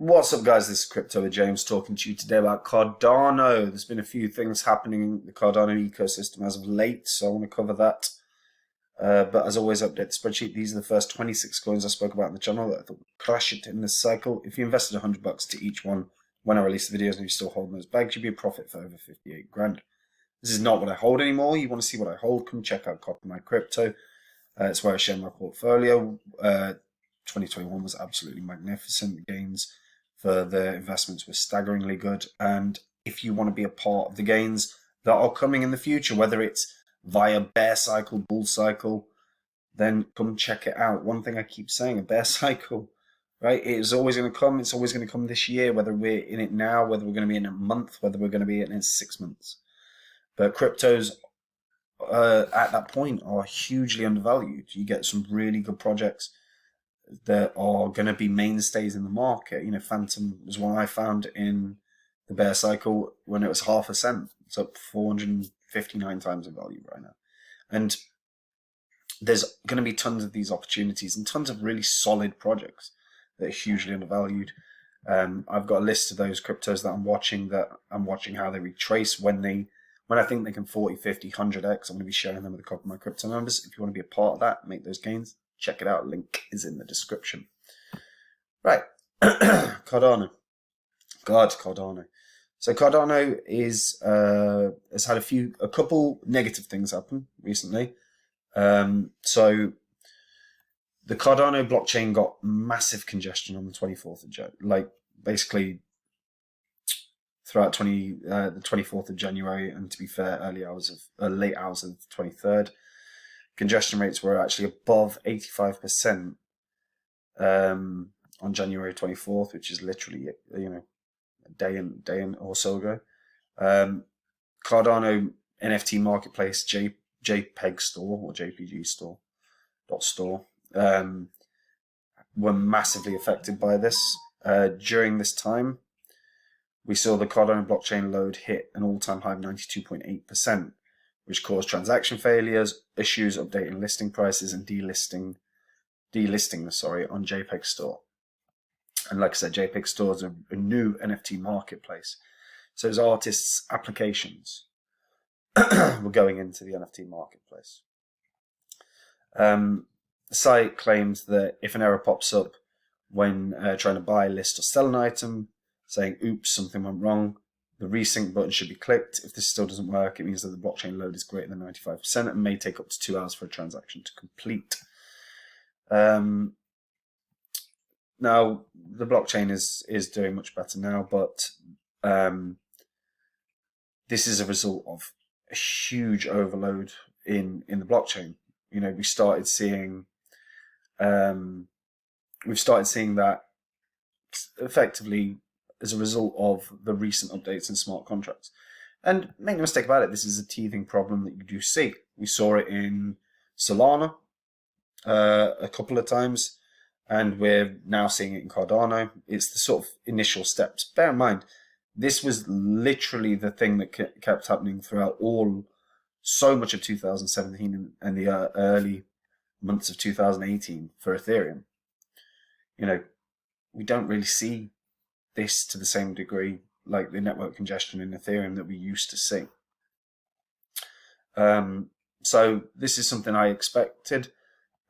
What's up, guys? This is Crypto with James talking to you today about Cardano. There's been a few things happening in the Cardano ecosystem as of late, so I want to cover that. But as always, update the spreadsheet. These are the first 26 coins I spoke about in the channel that I thought would crash it in this cycle. If you invested $100 to each one when I release the videos and you're still holding those bags, you'd be a profit for over 58 grand. This is not what I hold anymore. You want to see what I hold? Come check out Copy My Crypto. It's where I share my portfolio. 2021 was absolutely magnificent. The gains for the investments were staggeringly good. And if you want to be a part of the gains that are coming in the future, whether it's via bear cycle, bull cycle, then come check it out. One thing I keep saying, a bear cycle, right? It is always going to come. It's always going to come this year, whether we're in it now, whether we're going to be in a month, whether we're going to be in it in 6 months. But cryptos at that point are hugely undervalued. You get some really good projects that are going to be mainstays in the market. You know, Phantom was one I found in the bear cycle when it was half a cent. It's up 459 times in value right now. And there's going to be tons of these opportunities and tons of really solid projects that are hugely undervalued. I've got a list of those cryptos that I'm watching how they retrace when I think they can 40, 50, 100x. I'm going to be sharing them with the Copy My Crypto numbers. If you want to be a part of that, make those gains, check it out. Link is in the description. Right. Cardano. Cardano. So Cardano has had a couple negative things happen recently. So the Cardano blockchain got massive congestion on the 24th of January. Like basically throughout the 24th of January, and to be fair, late hours of the 23rd. Congestion rates were actually above 85% on January 24th, which is literally a day and or so ago. Cardano NFT marketplace JPEG store or JPG store were massively affected by this. During this time, we saw the Cardano blockchain load hit an all-time high of 92.8%. which caused transaction failures, issues updating listing prices, and delisting on JPEG Store. And like I said, JPEG Store is a new NFT marketplace. So as artists' applications were going into the NFT marketplace. The site claims that if an error pops up when trying to buy, list, or sell an item, saying, oops, something went wrong, the resync button should be clicked. If this still doesn't work, it means that the blockchain load is greater than 95% and may take up to 2 hours for a transaction to complete. Now, the blockchain is doing much better now, but this is a result of a huge overload in the blockchain. You know, we've started seeing that effectively as a result of the recent updates in smart contracts. And make no mistake about it, this is a teething problem that you do see. We saw it in Solana a couple of times, and we're now seeing it in Cardano. It's the sort of initial steps. Bear in mind, this was literally the thing that kept happening throughout so much of 2017 and the early months of 2018 for Ethereum. You know, we don't really see this to the same degree like the network congestion in Ethereum that we used to see. So this is something I expected.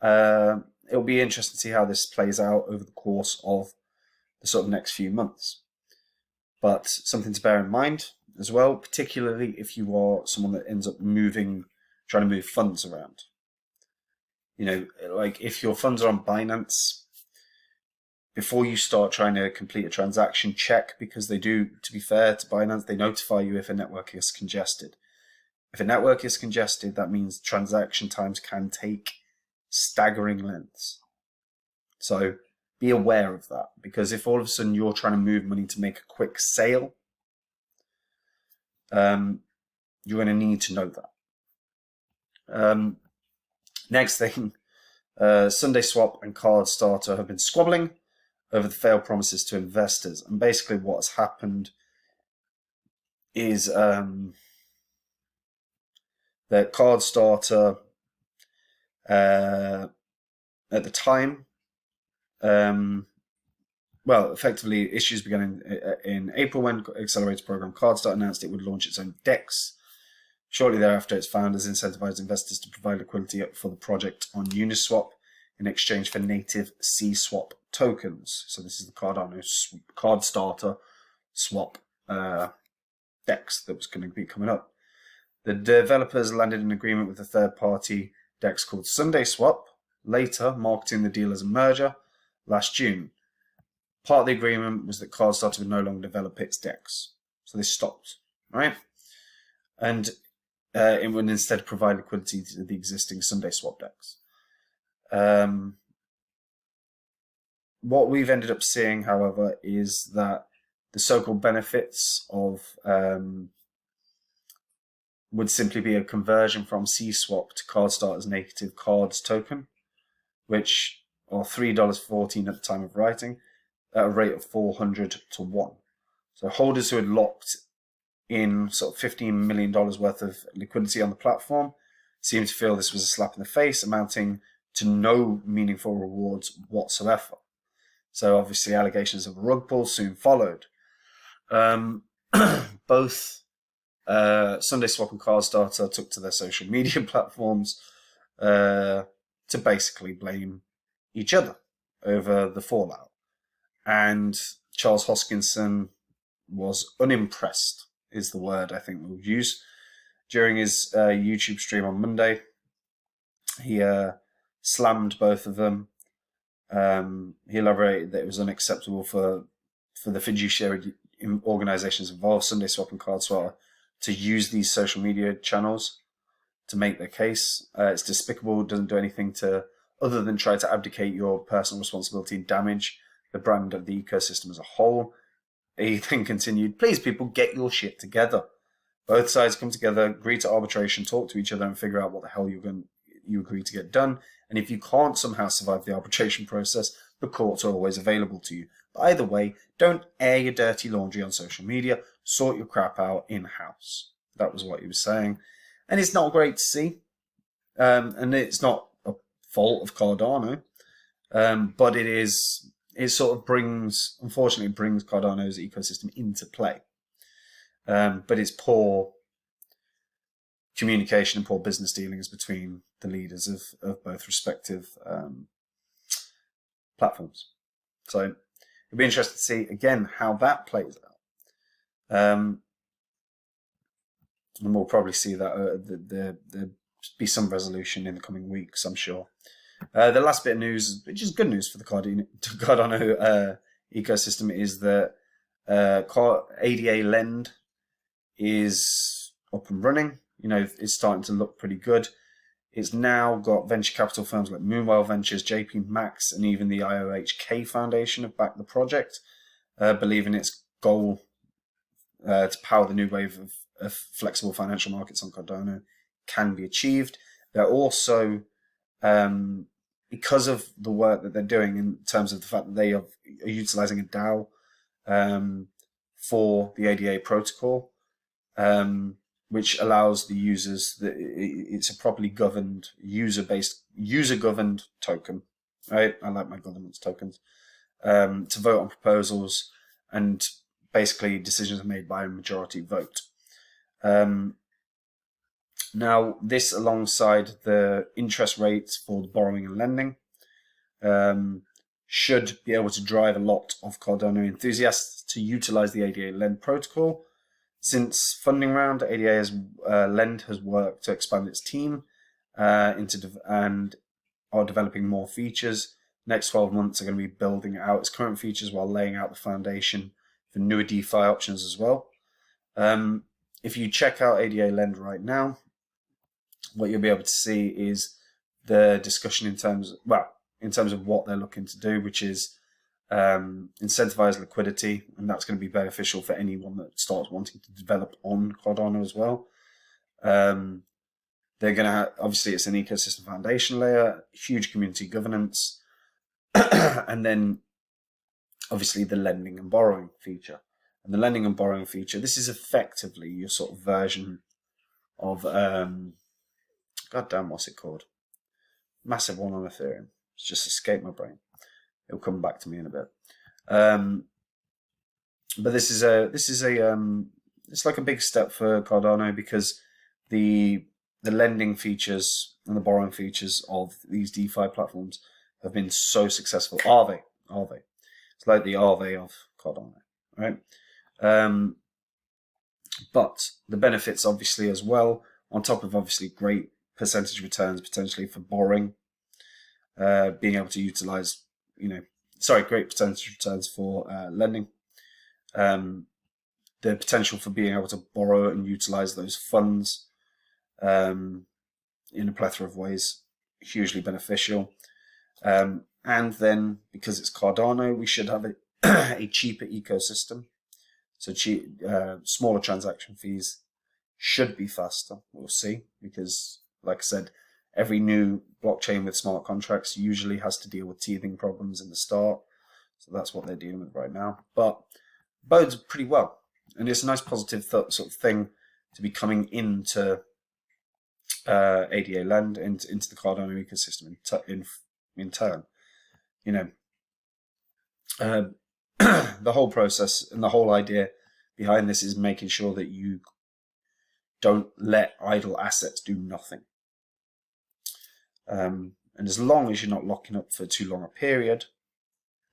It'll be interesting to see how this plays out over the course of the sort of next few months. But something to bear in mind as well, particularly if you are someone that ends up trying to move funds around. You know, like if your funds are on Binance, before you start trying to complete a transaction, check, because they do, to be fair to Binance, they notify you if a network is congested. If a network is congested, that means transaction times can take staggering lengths. So be aware of that, because if all of a sudden you're trying to move money to make a quick sale, you're going to need to know that. Next thing, Sundaeswap and Cardstarter have been squabbling over the failed promises to investors. And basically what has happened is that Cardstarter, at the time, well, effectively, issues began in April when accelerator program Cardstarter announced it would launch its own DEX. Shortly thereafter, its founders incentivized investors to provide liquidity for the project on Uniswap in exchange for native CSwap tokens. So this is the Cardano Cardstarter swap DEX that was going to be coming up. The developers landed an agreement with a third-party DEX called Sundaeswap, later marketing the deal as a merger last June. Part of the agreement was that Cardstarter would no longer develop its DEX. So this stopped, right? And it would instead provide liquidity to the existing Sundaeswap DEX. What we've ended up seeing, however, is that the so-called benefits of would simply be a conversion from CSwap to Cardstarter's native Cards token, which are $3.14 at the time of writing, at a rate of 400 to 1. So holders who had locked in sort of $15 million worth of liquidity on the platform seemed to feel this was a slap in the face, amounting to no meaningful rewards whatsoever. So obviously allegations of a rug pull soon followed. Both Sundaeswap and Cardstarter took to their social media platforms to basically blame each other over the fallout. And Charles Hoskinson was unimpressed, is the word I think we'll use. During his YouTube stream on Monday, he slammed both of them. He elaborated that it was unacceptable for the fiduciary organizations involved, Sundaeswap and Cardstarter, to use these social media channels to make their case. It's despicable, doesn't do anything other than try to abdicate your personal responsibility and damage the brand of the ecosystem as a whole. He then continued, please people, get your shit together. Both sides come together, agree to arbitration, talk to each other and figure out what the hell you agree to get done. And if you can't somehow survive the arbitration process, the courts are always available to you. But either way, don't air your dirty laundry on social media. Sort your crap out in-house. That was what he was saying. And it's not great to see. And it's not a fault of Cardano. But it sort of unfortunately brings Cardano's ecosystem into play. But it's poor communication and poor business dealings between the leaders of both respective platforms. So it'll be interesting to see again how that plays out. And we'll probably see that there'll be some resolution in the coming weeks, I'm sure. The last bit of news, which is good news for the Cardano ecosystem, is that ADA Lend is up and running. You know, it's starting to look pretty good. It's now got venture capital firms like Moonwell Ventures, JP Max, and even the IOHK Foundation have backed the project, believing its goal to power the new wave of flexible financial markets on Cardano can be achieved. They're also, because of the work that they're doing in terms of the fact that they are utilizing a DAO for the ADA protocol, which allows the users, it's a properly governed, user-governed token, right? I like my governance tokens, to vote on proposals, and basically decisions are made by a majority vote. Now, this alongside the interest rates for the borrowing and lending should be able to drive a lot of Cardano enthusiasts to utilize the ADA Lend protocol. Since funding round, ADA Lend has worked to expand its team and are developing more features. Next 12 months are going to be building out its current features while laying out the foundation for newer DeFi options as well. If you check out ADA Lend right now, what you'll be able to see is the discussion in terms of what they're looking to do, which is incentivize liquidity, and that's going to be beneficial for anyone that starts wanting to develop on Cardano as well. They're going to have, obviously it's an ecosystem foundation layer, huge community governance, and then obviously the lending and borrowing feature. And the lending and borrowing feature, this is effectively your sort of version of, goddamn, what's it called? Massive one on Ethereum. It's just escaped my brain. It'll come back to me in a bit. But this is it's like a big step for Cardano, because the lending features and the borrowing features of these DeFi platforms have been so successful. Aave. It's like the Aave of Cardano, right? But the benefits, obviously, as well, on top of obviously great percentage returns potentially for borrowing, being able to utilize, great percentage returns for lending. The potential for being able to borrow and utilize those funds in a plethora of ways, hugely beneficial. And then, because it's Cardano, we should have a cheaper ecosystem. So smaller transaction fees should be faster. We'll see, because, like I said, every new blockchain with smart contracts usually has to deal with teething problems in the start. So that's what they're dealing with right now. But bodes pretty well. And it's a nice positive sort of thing to be coming into ADA land, into the Cardano ecosystem in turn. The whole process and the whole idea behind this is making sure that you don't let idle assets do nothing. And as long as you're not locking up for too long a period,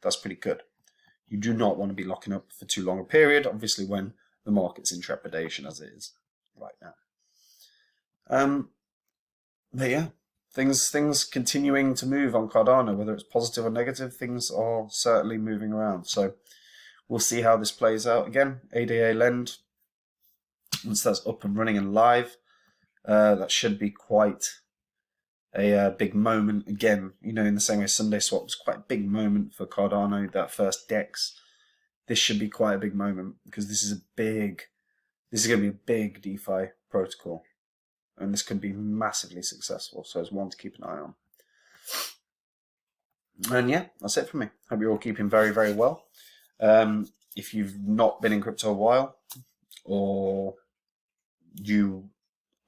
that's pretty good. You do not want to be locking up for too long a period, obviously, when the market's in trepidation, as it is right now. But yeah, things continuing to move on Cardano, whether it's positive or negative, things are certainly moving around. So we'll see how this plays out. Again, ADA Lend, once that's up and running and live, that should be quite a big moment. Again, in the same way Sundaeswap was quite a big moment for Cardano, that first DEX. This should be quite a big moment, because this is going to be a big DeFi protocol, and this could be massively successful. So it's one to keep an eye on. And yeah, that's it from me. Hope you're all keeping very, very well. If you've not been in crypto a while, or you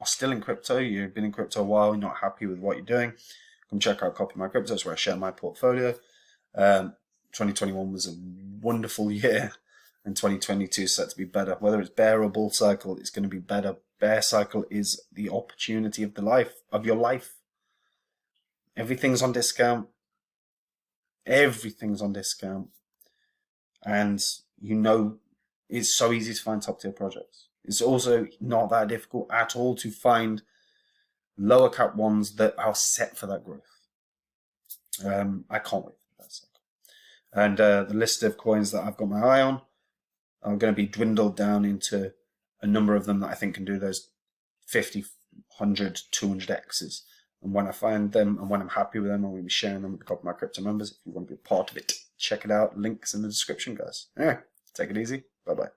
are still in crypto, you've been in crypto a while, you're not happy with what you're doing, come check out Copy My Crypto. It's where I share my portfolio. 2021 was a wonderful year, and 2022 is set to be better. Whether it's bear or bull cycle, it's going to be better. Bear cycle is the opportunity of your life. Everything's on discount. And it's so easy to find top tier projects. It's also not that difficult at all to find lower cap ones that are set for that growth. I can't wait for that cycle. And the list of coins that I've got my eye on are going to be dwindled down into a number of them that I think can do those 50, 100, 200 X's. And when I find them and when I'm happy with them, I'm going to be sharing them with a couple of my crypto members. If you want to be a part of it, check it out. Links in the description, guys. Anyway, take it easy. Bye-bye.